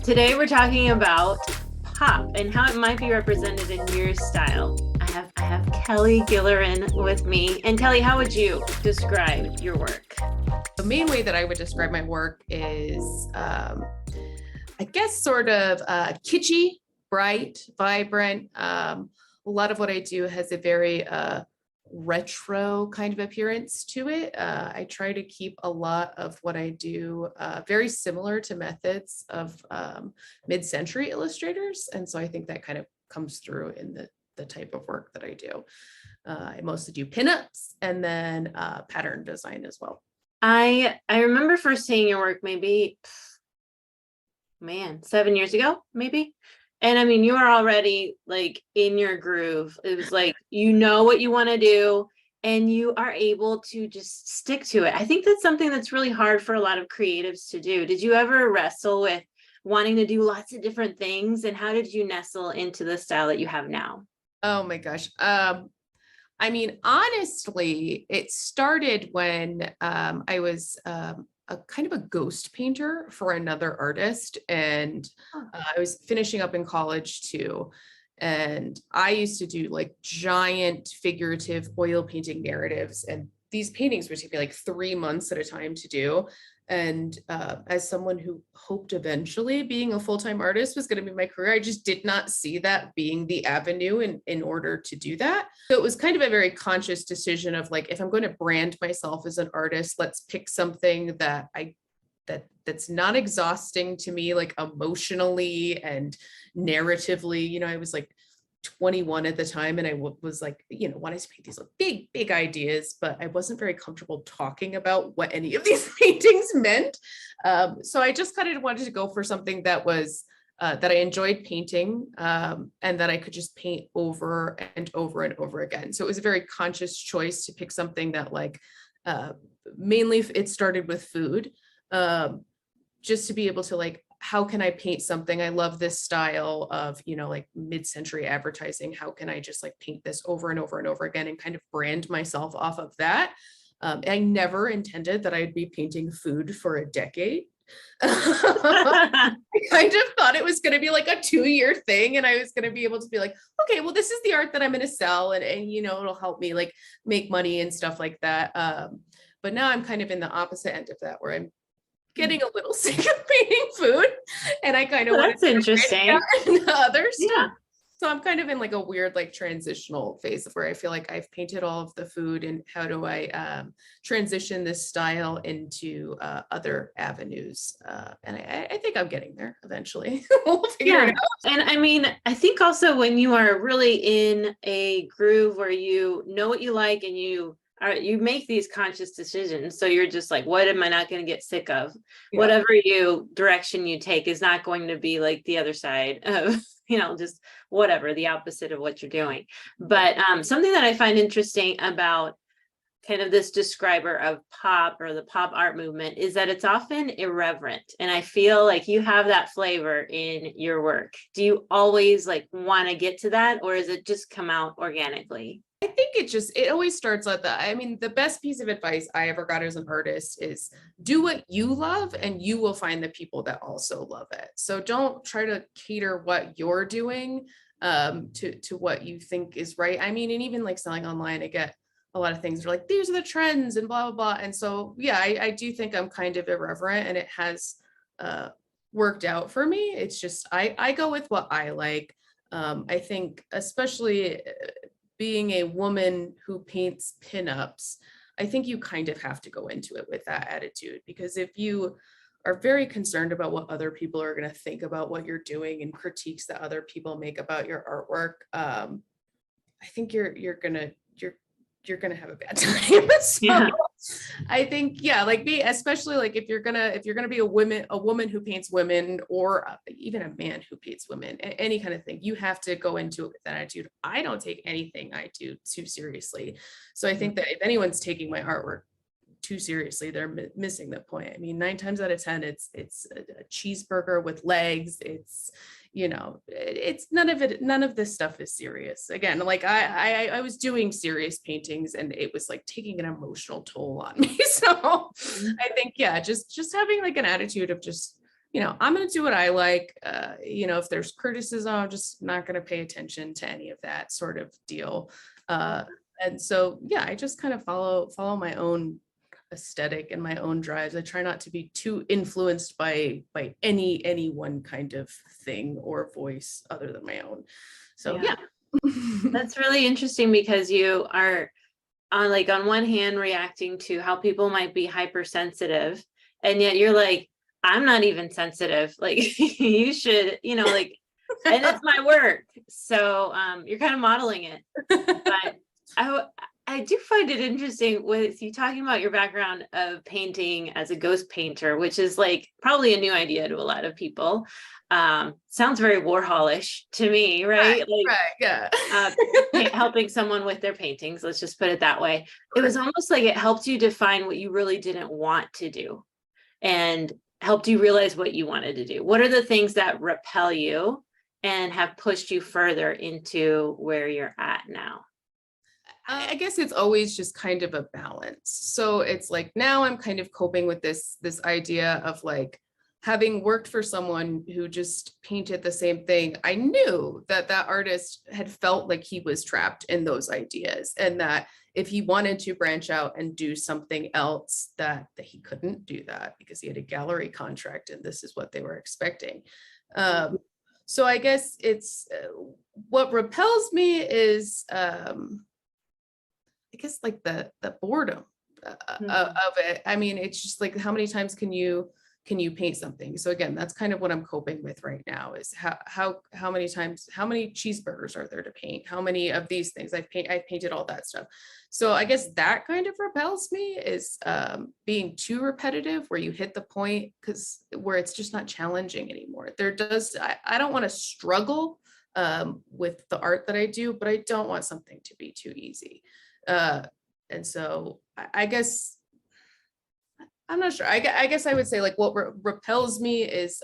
Today we're talking about pop and how it might be represented in your style. I have Kelly Gilleran with me. And Kelly, how would you describe your work? The main way that I would describe my work is, I guess, sort of kitschy, bright, vibrant. A lot of what I do has a very retro kind of appearance to it. I try to keep a lot of what I do very similar to methods of mid-century illustrators. And so I think that kind of comes through in the type of work that I do. I mostly do pinups and then pattern design as well. I remember first seeing your work maybe, 7 years ago, maybe. And I mean, you are already like in your groove. It was like, you know what you want to do and you are able to just stick to it. I think that's something that's really hard for a lot of creatives to do. Did you ever wrestle with wanting to do lots of different things? And how did you nestle into the style that you have now? Oh my gosh. I mean, honestly, it started when I was a kind of a ghost painter for another artist, and I was finishing up in college too. And I used to do like giant figurative oil painting narratives, and these paintings would take me like 3 months at a time to do. And as someone who hoped eventually being a full-time artist was going to be my career, I just did not see that being the avenue in order to do that. So it was kind of a very conscious decision of like, if I'm going to brand myself as an artist, let's pick something that's not exhausting to me, like emotionally and narratively. You know, I was like 21 at the time, and I was like, wanted to paint these like big ideas, but I wasn't very comfortable talking about what any of these paintings meant. So I just kind of wanted to go for something that was that I enjoyed painting, and that I could just paint over and over and over again. So it was a very conscious choice to pick something that like mainly it started with food, just to be able to like, how can I paint something? I love this style of, like mid-century advertising. How can I just like paint this over and over and over again and kind of brand myself off of that? I never intended that I'd be painting food for a decade. I kind of thought it was going to be like a 2-year thing, and I was going to be able to be like, okay, well, this is the art that I'm going to sell, and it'll help me like make money and stuff like that. But now I'm kind of in the opposite end of that, where I'm getting a little sick of painting food, and I kind of Well, want that's interesting. into other stuff. Yeah. So I'm kind of in like a weird like transitional phase of where I feel like I've painted all of the food, and how do I transition this style into other avenues? And I think I'm getting there eventually. We'll figure it out. And I mean, I think also when you are really in a groove where you know what you like and you make these conscious decisions. So you're just like, what am I not going to get sick of? Yeah. Whatever direction you take is not going to be like the other side of, just whatever, the opposite of what you're doing. But something that I find interesting about kind of this describer of pop or the pop art movement is that it's often irreverent. And I feel like you have that flavor in your work. Do you always like want to get to that, or is it just come out organically? I think it always starts like that. I mean, the best piece of advice I ever got as an artist is do what you love, and you will find the people that also love it. So don't try to cater what you're doing to what you think is right. I mean, and even like selling online, I get a lot of things that are like, these are the trends and blah, blah, blah. And so, yeah, I do think I'm kind of irreverent, and it has worked out for me. It's just, I go with what I like. I think especially being a woman who paints pinups, I think you kind of have to go into it with that attitude, because if you are very concerned about what other people are going to think about what you're doing and critiques that other people make about your artwork, I think you're gonna have a bad time. So yeah. I think, yeah, like especially like if you're gonna be a woman who paints women, or even a man who paints women, any kind of thing, you have to go into it with that attitude. I don't take anything I do too seriously. So I think that if anyone's taking my artwork too seriously, they're missing the point. I mean, 9 times out of 10, it's a cheeseburger with legs. It's it's none of this stuff is serious. Again, like I was doing serious paintings, and it was like taking an emotional toll on me. So I think, yeah, just having like an attitude of just I'm going to do what I like. If there's criticism, I'm just not going to pay attention to any of that sort of deal. And so, yeah, I just kind of follow my own aesthetic and my own drives. I try not to be too influenced by any one kind of thing or voice other than my own. So yeah. That's really interesting because you are on one hand reacting to how people might be hypersensitive, and yet you're like, I'm not even sensitive. Like you should, and it's my work. So you're kind of modeling it. But I do find it interesting with you talking about your background of painting as a ghost painter, which is like probably a new idea to a lot of people. Sounds very Warholish to me, right? Yeah. Helping someone with their paintings, let's just put it that way. It was almost like it helped you define what you really didn't want to do and helped you realize what you wanted to do. What are the things that repel you and have pushed you further into where you're at now? I guess it's always just kind of a balance. So it's like now I'm kind of coping with this idea of like having worked for someone who just painted the same thing. I knew that artist had felt like he was trapped in those ideas, and that if he wanted to branch out and do something else, that he couldn't do that because he had a gallery contract and this is what they were expecting. So I guess it's what repels me is I guess like the boredom of it. I mean, it's just like, how many times can you paint something? So again, that's kind of what I'm coping with right now is how many times, how many cheeseburgers are there to paint? How many of these things I've painted all that stuff. So I guess that kind of repels me is being too repetitive where you hit the point where it's just not challenging anymore. I don't want to struggle with the art that I do, but I don't want something to be too easy. And so I guess I'm not sure. I guess I would say like what repels me is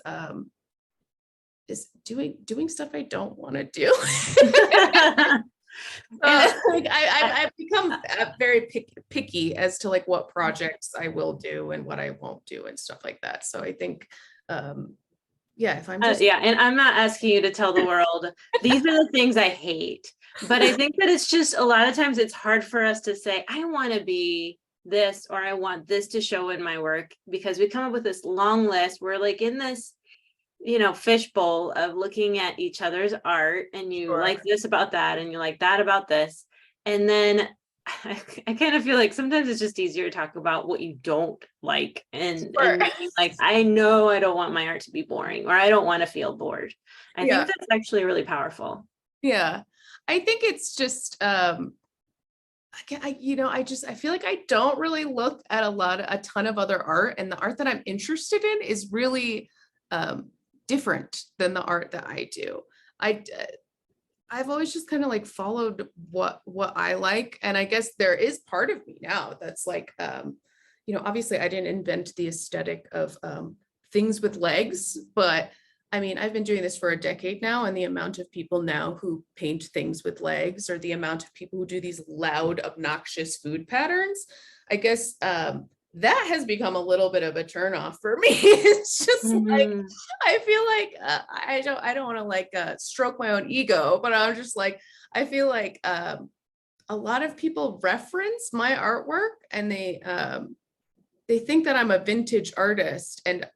doing stuff I don't want to do. Like I've become very picky as to like what projects I will do and what I won't do and stuff like that. So I think if I'm just and I'm not asking you to tell the world these are the things I hate. But I think that it's just a lot of times it's hard for us to say, I want to be this, or I want this to show in my work, because we come up with this long list. We're like in this, fishbowl of looking at each other's art, and you like this about that, and you like that about this. And then I kind of feel like sometimes it's just easier to talk about what you don't like. And like, I know I don't want my art to be boring, or I don't want to feel bored. I think that's actually really powerful. Yeah. I think it's just, I feel like I don't really look at a ton of other art, and the art that I'm interested in is really different than the art that I do. I've always just kind of like followed what I like. And I guess there is part of me now that's like, obviously I didn't invent the aesthetic of things with legs, but I mean, I've been doing this for a decade now, and the amount of people now who paint things with legs, or the amount of people who do these loud, obnoxious food patterns, I guess that has become a little bit of a turnoff for me. It's just like, I feel like I don't want to like stroke my own ego, but I'm just like, I feel like a lot of people reference my artwork, and they think that I'm a vintage artist, and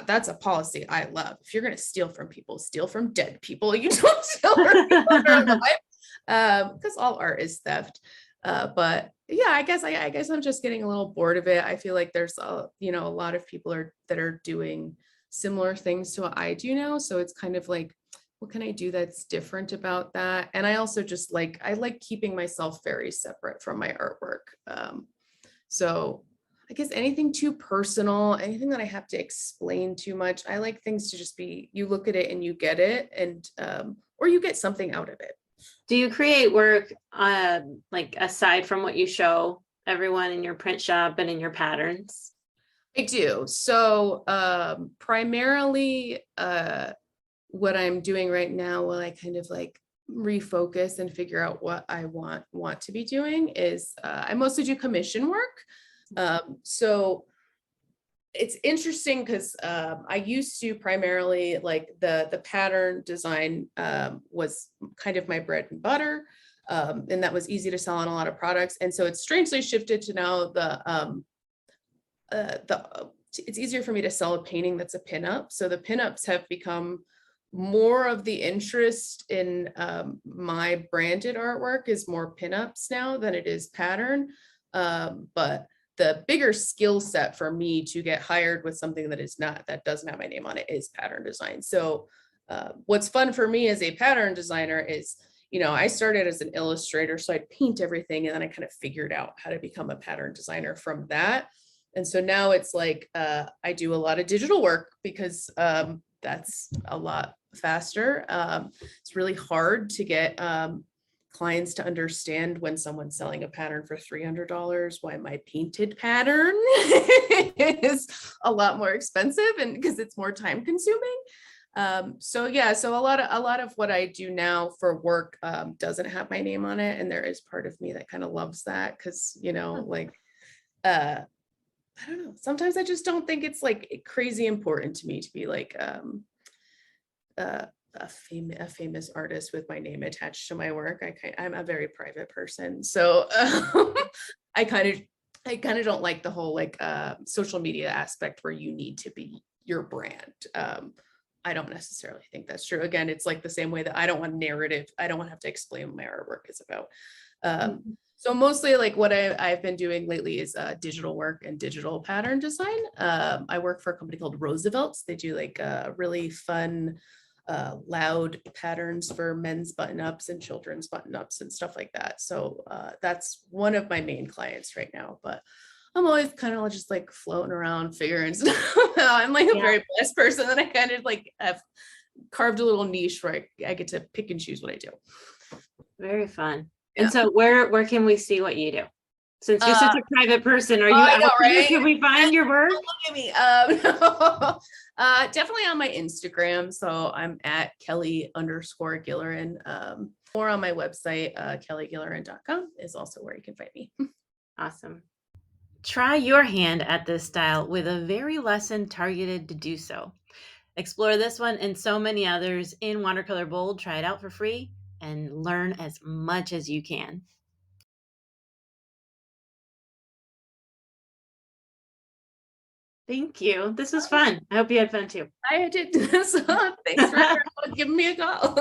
that's a policy I love. If you're going to steal from people, steal from dead people. You don't steal from people that are alive, because all art is theft. But yeah, I guess I'm just getting a little bored of it. I feel like there's a lot of people that are doing similar things to what I do now. So it's kind of like, what can I do that's different about that? And I also just I like keeping myself very separate from my artwork. So I guess anything too personal, anything that I have to explain too much, I like things to just be, you look at it and you get it, and or you get something out of it. Do you create work like aside from what you show everyone in your print shop and in your patterns? I do. So primarily what I'm doing right now, while I kind of like refocus and figure out what I want to be doing, is I mostly do commission work. So it's interesting because I used to primarily like the pattern design was kind of my bread and butter. And that was easy to sell on a lot of products. And so it's strangely shifted to now it's easier for me to sell a painting that's a pinup. So the pinups have become more of the interest in my branded artwork is more pinups now than it is pattern. But the bigger skill set for me to get hired with something that doesn't have my name on it is pattern design. So what's fun for me as a pattern designer is, I started as an illustrator, so I'd paint everything, and then I kind of figured out how to become a pattern designer from that. And so now it's like I do a lot of digital work because that's a lot faster. It's really hard to get clients to understand when someone's selling a pattern for $300, why my painted pattern is a lot more expensive, and because it's more time consuming. So a lot of what I do now for work doesn't have my name on it. And there is part of me that kind of loves that because, like, I don't know, sometimes I just don't think it's like crazy important to me to be like a famous artist with my name attached to my work. I'm a very private person, so I kind of don't like the whole like social media aspect where you need to be your brand. I don't necessarily think that's true. Again, it's like the same way that I don't want narrative. I don't want to have to explain what my artwork is about. So mostly like what I've been doing lately is digital work and digital pattern design. I work for a company called Roosevelt's. They do like really fun loud patterns for men's button-ups and children's button-ups and stuff like that. So that's one of my main clients right now, but I'm always kind of just like floating around figuring stuff out. I'm like a very blessed person that I kind of like have carved a little niche where I get to pick and choose what I do. Very fun. Yeah. And so where can we see what you do? Since you're such a private person, are you I know, right? Can we find your work? Look at me. Definitely on my Instagram. So I'm at Kelly_Gilleran. Or on my website, kellygilleran.com is also where you can find me. Awesome. Try your hand at this style with a very lesson targeted to do so. Explore this one and so many others in Watercolor Bold. Try it out for free and learn as much as you can. Thank you. This was fun. I hope you had fun too. I did. So thanks for giving me a call.